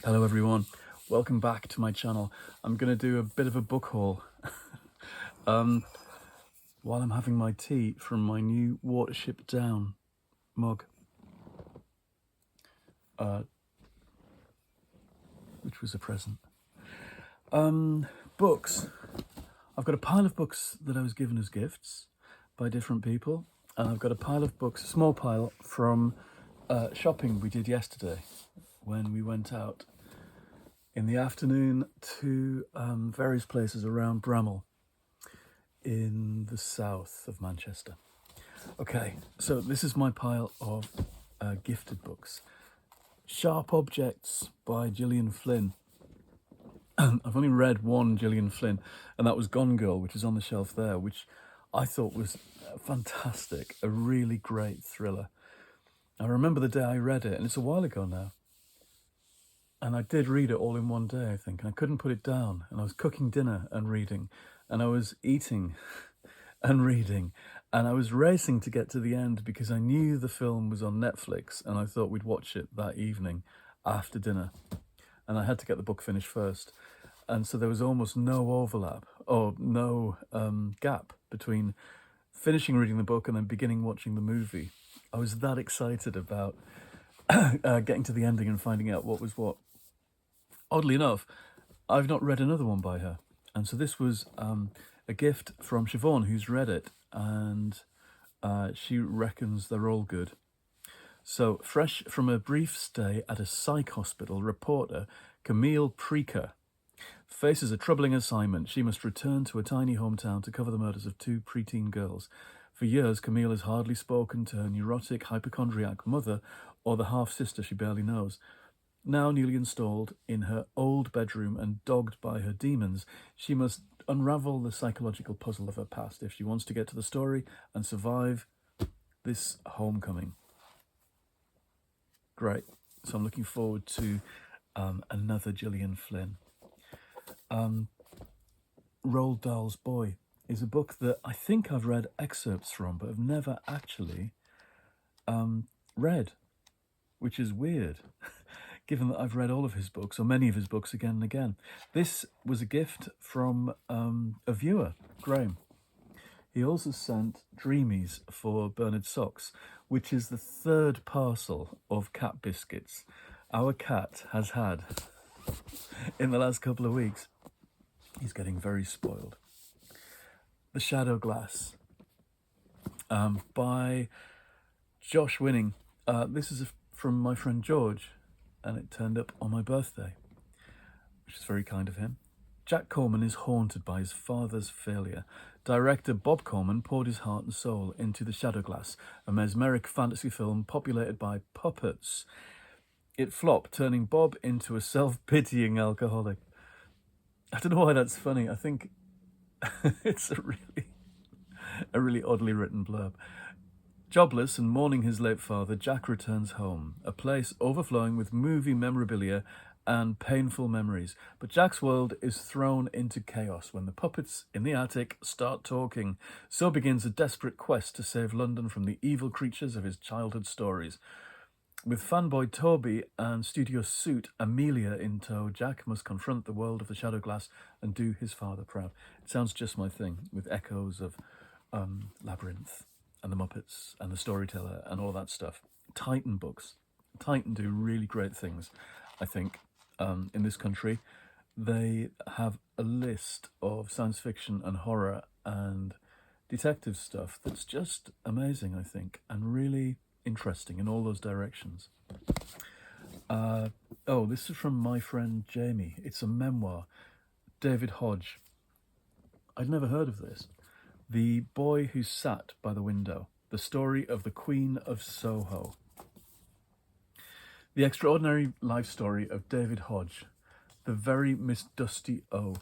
Hello everyone, welcome back to my channel. I'm going to do a bit of a book haul while I'm having my tea from my new Watership Down mug, which was a present. Books. I've got a pile of books that I was given as gifts by different people, and I've got a pile of books, a small pile, from shopping we did yesterday when we went out in the afternoon to various places around Bramall in the south of Manchester. Okay, so this is my pile of gifted books. Sharp Objects by Gillian Flynn. I've only read one Gillian Flynn, and that was Gone Girl, which is on the shelf there, which I thought was fantastic, a really great thriller. I remember the day I read it, and it's a while ago now. And I did read it all in one day, I think, and I couldn't put it down. And I was cooking dinner and reading, and I was eating and reading, and I was racing to get to the end because I knew the film was on Netflix, and I thought we'd watch it that evening after dinner. And I had to get the book finished first. And so there was almost no overlap or no gap between finishing reading the book and then beginning watching the movie. I was that excited about getting to the ending and finding out what was what. Oddly enough, I've not read another one by her. And so this was a gift from Siobhan, who's read it, and she reckons they're all good. So, fresh from a brief stay at a psych hospital, reporter Camille Preaker faces a troubling assignment. She must return to a tiny hometown to cover the murders of two preteen girls. For years, Camille has hardly spoken to her neurotic, hypochondriac mother or the half-sister she barely knows. Now newly installed in her old bedroom and dogged by her demons, she must unravel the psychological puzzle of her past if she wants to get to the story and survive this homecoming. Great. So I'm looking forward to another Gillian Flynn. Roald Dahl's Boy is a book that I think I've read excerpts from, but have never actually read, which is weird, given that I've read all of his books, or many of his books, again and again. This was a gift from a viewer, Graham. He also sent Dreamies for Bernard Socks, which is the third parcel of cat biscuits our cat has had in the last couple of weeks. He's getting very spoiled. The Shadow Glass by Josh Winning. This is from my friend George, and it turned up on my birthday, which is very kind of him. Jack Corman is haunted by his father's failure. Director Bob Corman poured his heart and soul into The Shadow Glass, a mesmeric fantasy film populated by puppets. It flopped, turning Bob into a self-pitying alcoholic. I don't know why that's funny. I think it's a really oddly written blurb. Jobless and mourning his late father, Jack returns home, a place overflowing with movie memorabilia and painful memories. But Jack's world is thrown into chaos when the puppets in the attic start talking. So begins a desperate quest to save London from the evil creatures of his childhood stories. With fanboy Toby and studio suit Amelia in tow, Jack must confront the world of the Shadow Glass and do his father proud. It sounds just my thing, with echoes of Labyrinth and the Muppets and the Storyteller and all that stuff. Titan books. Titan do really great things, I think, in this country. They have a list of science fiction and horror and detective stuff that's just amazing, I think, and really interesting in all those directions. This is from my friend Jamie. It's a memoir. David Hodge. I'd never heard of this. The Boy Who Sat by the Window. The story of the Queen of Soho. The extraordinary life story of David Hodge, the very Miss Dusty O.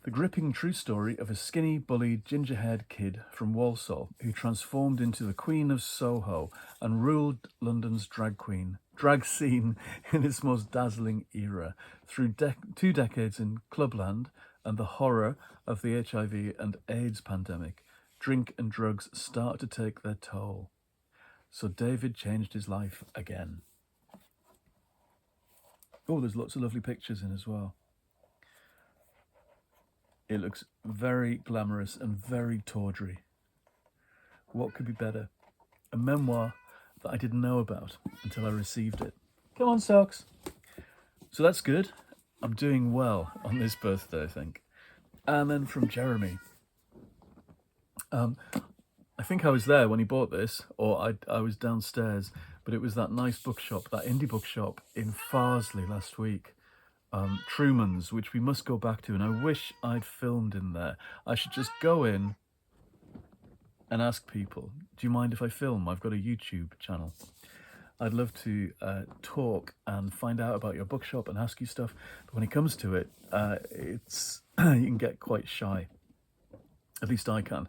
The gripping true story of a skinny, bullied, ginger-haired kid from Walsall who transformed into the Queen of Soho and ruled London's drag scene in its most dazzling era through 2 decades in clubland and the horror of the HIV and AIDS pandemic. Drink and drugs start to take their toll. So David changed his life again. Oh, there's lots of lovely pictures in as well. It looks very glamorous and very tawdry. What could be better? A memoir that I didn't know about until I received it. Come on, Socks. So that's good. I'm doing well on this birthday, I think. And then from Jeremy. I think I was there when he bought this, or I was downstairs, but it was that nice bookshop, that indie bookshop in Farsley last week. Truman's, which we must go back to, and I wish I'd filmed in there. I should just go in and ask people, do you mind if I film? I've got a YouTube channel. I'd love to talk and find out about your bookshop and ask you stuff, but when it comes to it, it's you can get quite shy. At least I can,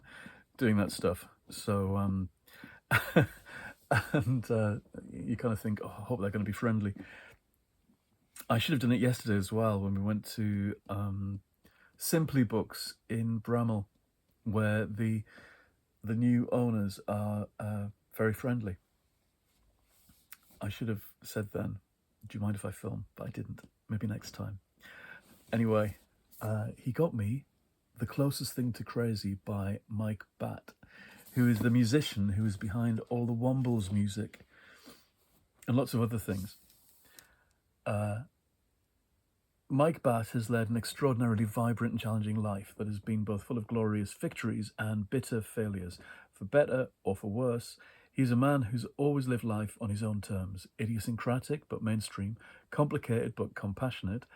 doing that stuff. So, and you kind of think, oh, I hope they're going to be friendly. I should have done it yesterday as well when we went to Simply Books in Bramall, where the new owners are very friendly. I should have said then, do you mind if I film? But I didn't. Maybe next time. Anyway, he got me The Closest Thing to Crazy by Mike Batt, who is the musician who is behind all the Wombles music and lots of other things. Mike Batt has led an extraordinarily vibrant and challenging life that has been both full of glorious victories and bitter failures. For better or for worse, he's a man who's always lived life on his own terms, idiosyncratic but mainstream, complicated but compassionate,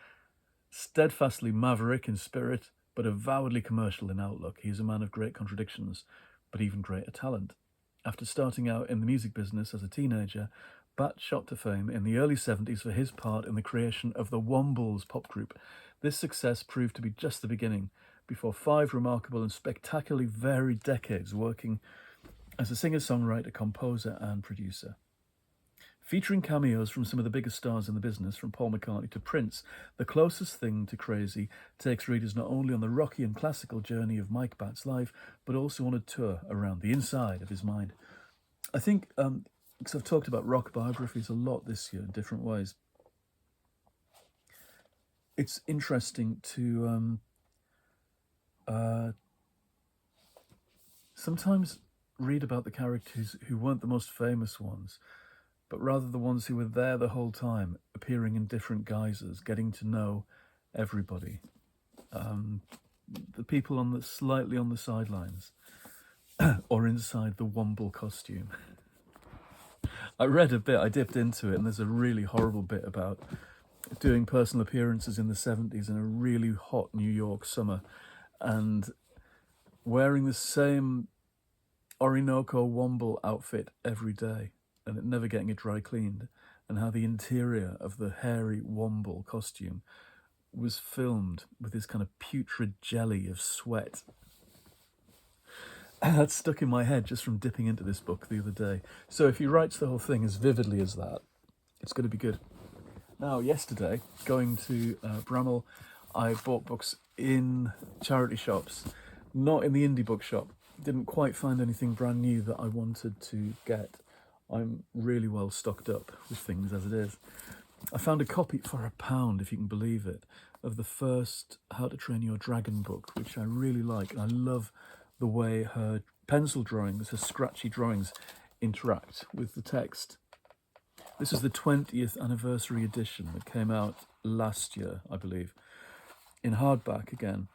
steadfastly maverick in spirit, but avowedly commercial in outlook. He is a man of great contradictions, but even greater talent. After starting out in the music business as a teenager, Batt shot to fame in the early 70s for his part in the creation of the Wombles pop group. This success proved to be just the beginning, before 5 remarkable and spectacularly varied decades working as a singer-songwriter, composer and producer. Featuring cameos from some of the biggest stars in the business, from Paul McCartney to Prince, The Closest Thing to Crazy takes readers not only on the rocky and classical journey of Mike Batt's life, but also on a tour around the inside of his mind. I think, because I've talked about rock biographies a lot this year in different ways, it's interesting to sometimes read about the characters who weren't the most famous ones, but rather the ones who were there the whole time, appearing in different guises, getting to know everybody. The people slightly on the sidelines, or inside the Womble costume. I read a bit, I dipped into it, and there's a really horrible bit about doing personal appearances in the 70s in a really hot New York summer, and wearing the same Orinoco Womble outfit every day, and it never getting it dry cleaned, and how the interior of the hairy Womble costume was filmed with this kind of putrid jelly of sweat. And that stuck in my head just from dipping into this book the other day. So if he writes the whole thing as vividly as that, it's going to be good. Now, yesterday, going to Bramall, I bought books in charity shops, not in the indie bookshop. Didn't quite find anything brand new that I wanted to get. I'm really well stocked up with things as it is. I found a copy for £1, if you can believe it, of the first How to Train Your Dragon book, which I really like. And I love the way her pencil drawings, her scratchy drawings, interact with the text. This is the 20th anniversary edition that came out last year, I believe, in hardback again.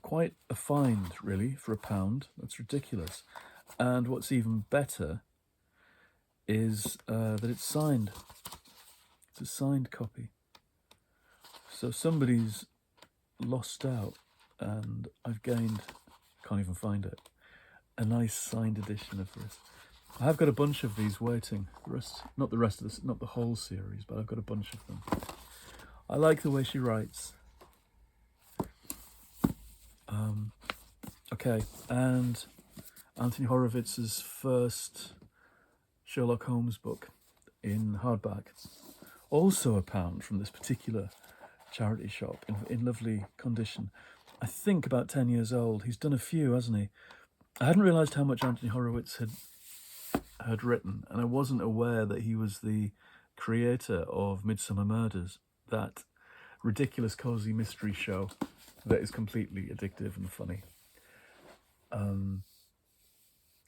Quite a find, really, for £1. That's ridiculous. And what's even better is that it's signed. It's a signed copy. So somebody's lost out, and I've gained, can't even find it, a nice signed edition of this. I have got a bunch of these waiting. Not the rest of this, not the whole series, but I've got a bunch of them. I like the way she writes. Okay, and Anthony Horowitz's first Sherlock Holmes book in hardback. Also £1 from this particular charity shop in lovely condition. I think about 10 years old. He's done a few, hasn't he? I hadn't realised how much Anthony Horowitz had written, and I wasn't aware that he was the creator of Midsummer Murders, that ridiculous cozy mystery show that is completely addictive and funny.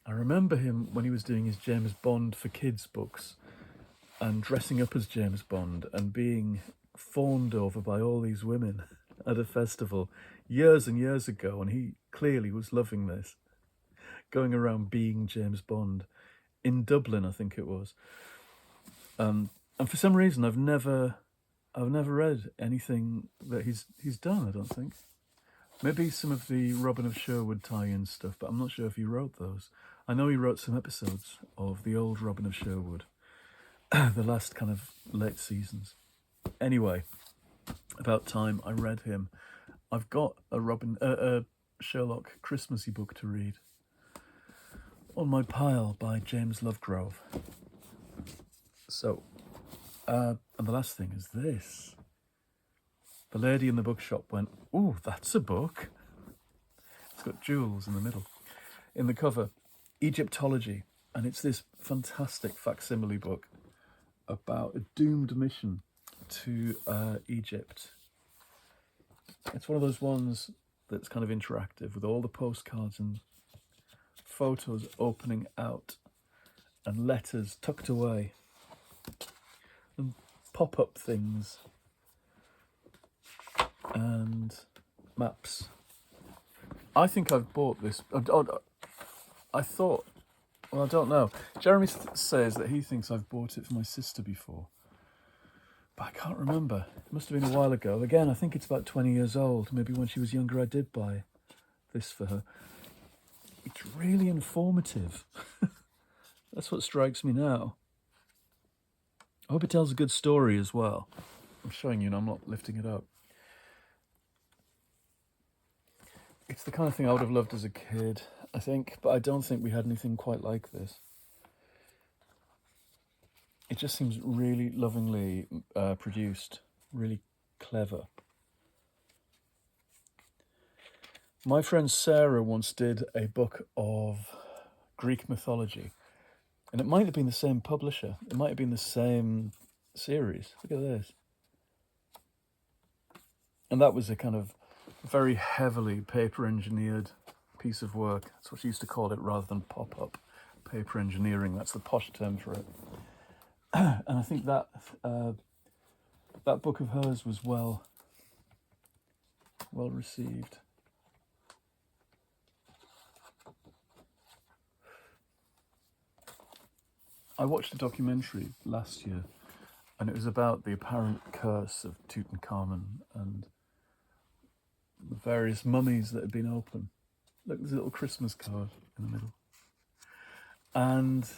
I remember him when he was doing his James Bond for kids books and dressing up as James Bond and being fawned over by all these women at a festival years and years ago, and he clearly was loving this, going around being James Bond in Dublin, I think it was. And for some reason, I've never read anything that he's done. I don't think. Maybe some of the Robin of Sherwood tie-in stuff, but I'm not sure if he wrote those. I know he wrote some episodes of the old Robin of Sherwood, the last kind of late seasons. Anyway, about time I read him. I've got a Sherlock Christmassy book to read on my pile by James Lovegrove. So, and the last thing is this. The lady in the bookshop went, "Ooh, that's a book." It's got jewels in the middle. In the cover, Egyptology, and it's this fantastic facsimile book about a doomed mission to Egypt. It's one of those ones that's kind of interactive with all the postcards and photos opening out and letters tucked away and pop-up things and maps. I think I've bought this. I thought, well, I don't know. Jeremy says that he thinks I've bought it for my sister before, but I can't remember. It must have been a while ago. Again, I think it's about 20 years old. Maybe when she was younger I did buy this for her. It's really informative. That's what strikes me now. I hope it tells a good story as well. I'm showing you and I'm not lifting it up. It's the kind of thing I would have loved as a kid, I think, but I don't think we had anything quite like this. It just seems really lovingly produced, really clever. My friend Sarah once did a book of Greek mythology, and it might have been the same publisher. It might have been the same series. Look at this. And that was a kind of very heavily paper engineered piece of work. That's what she used to call it, rather than pop-up paper engineering. That's the posh term for it. And I think that that book of hers was well received. I watched a documentary last year, and it was about the apparent curse of Tutankhamun and the various mummies that had been open. Look, there's a little Christmas card in the middle. And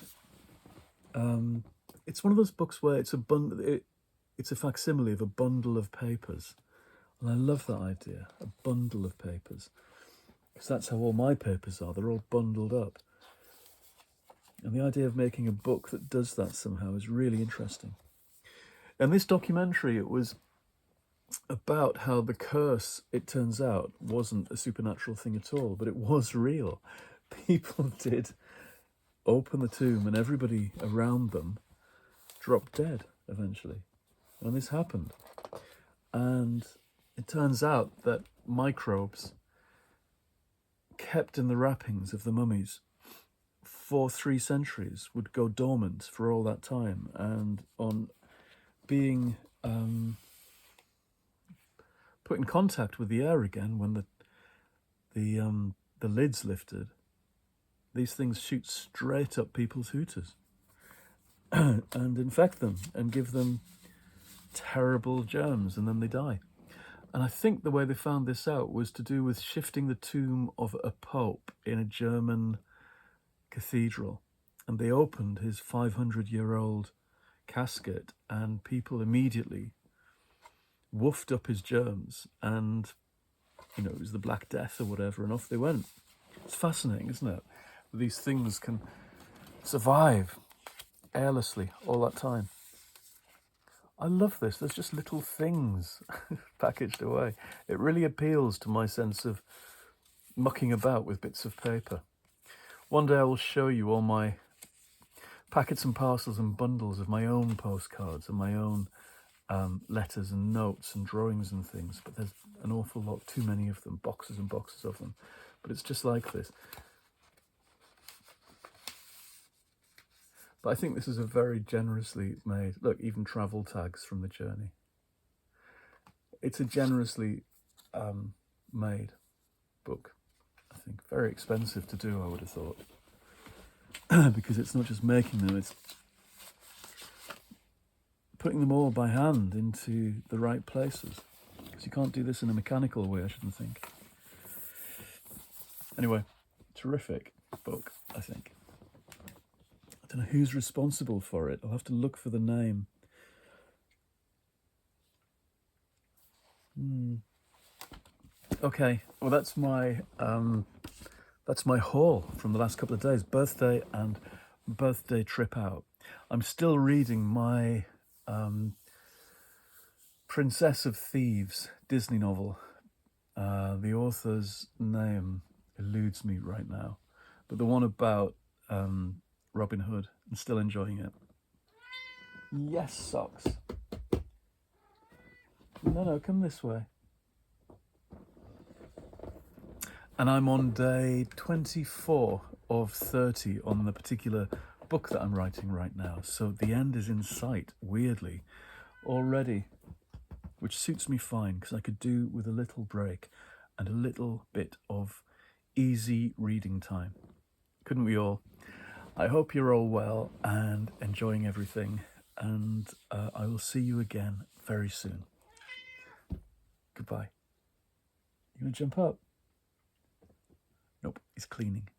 it's one of those books where it's a facsimile of a bundle of papers. And I love that idea, a bundle of papers. Because that's how all my papers are. They're all bundled up. And the idea of making a book that does that somehow is really interesting. And this documentary, it was about how the curse, it turns out, wasn't a supernatural thing at all, but it was real. People did open the tomb and everybody around them dropped dead eventually. And this happened. And it turns out that microbes kept in the wrappings of the mummies for 3 centuries would go dormant for all that time, and on being put in contact with the air again when the lid's lifted, these things shoot straight up people's hooters and infect them and give them terrible germs, and then they die. And I think the way they found this out was to do with shifting the tomb of a pope in a German cathedral, and they opened his 500-year-old casket, and people immediately woofed up his germs, and it was the Black Death or whatever, and off they went. It's fascinating, isn't it? These things can survive airlessly all that time. I love this. There's just little things packaged away. It really appeals to my sense of mucking about with bits of paper. One day I will show you all my packets and parcels and bundles of my own postcards and my own letters and notes and drawings and things, but there's an awful lot, too many of them, boxes and boxes of them. But it's just like this. But I think this is a very generously made, look, even travel tags from the journey. It's a generously made book, I think. Very expensive to do, I would have thought. Because it's not just making them, it's putting them all by hand into the right places. Because you can't do this in a mechanical way, I shouldn't think. Anyway, terrific book, I think. I don't know who's responsible for it. I'll have to look for the name. Okay, well that's my haul from the last couple of days, birthday and birthday trip out. I'm still reading my Princess of Thieves Disney novel. The author's name eludes me right now, but the one about Robin Hood. I'm still enjoying it. Yes, socks. No, come this way. And I'm on day 24 of 30 on the particular book that I'm writing right now. So the end is in sight, weirdly, already, which suits me fine because I could do with a little break and a little bit of easy reading time. Couldn't we all? I hope you're all well and enjoying everything. And I will see you again very soon. Goodbye. You want to jump up? Nope, he's cleaning.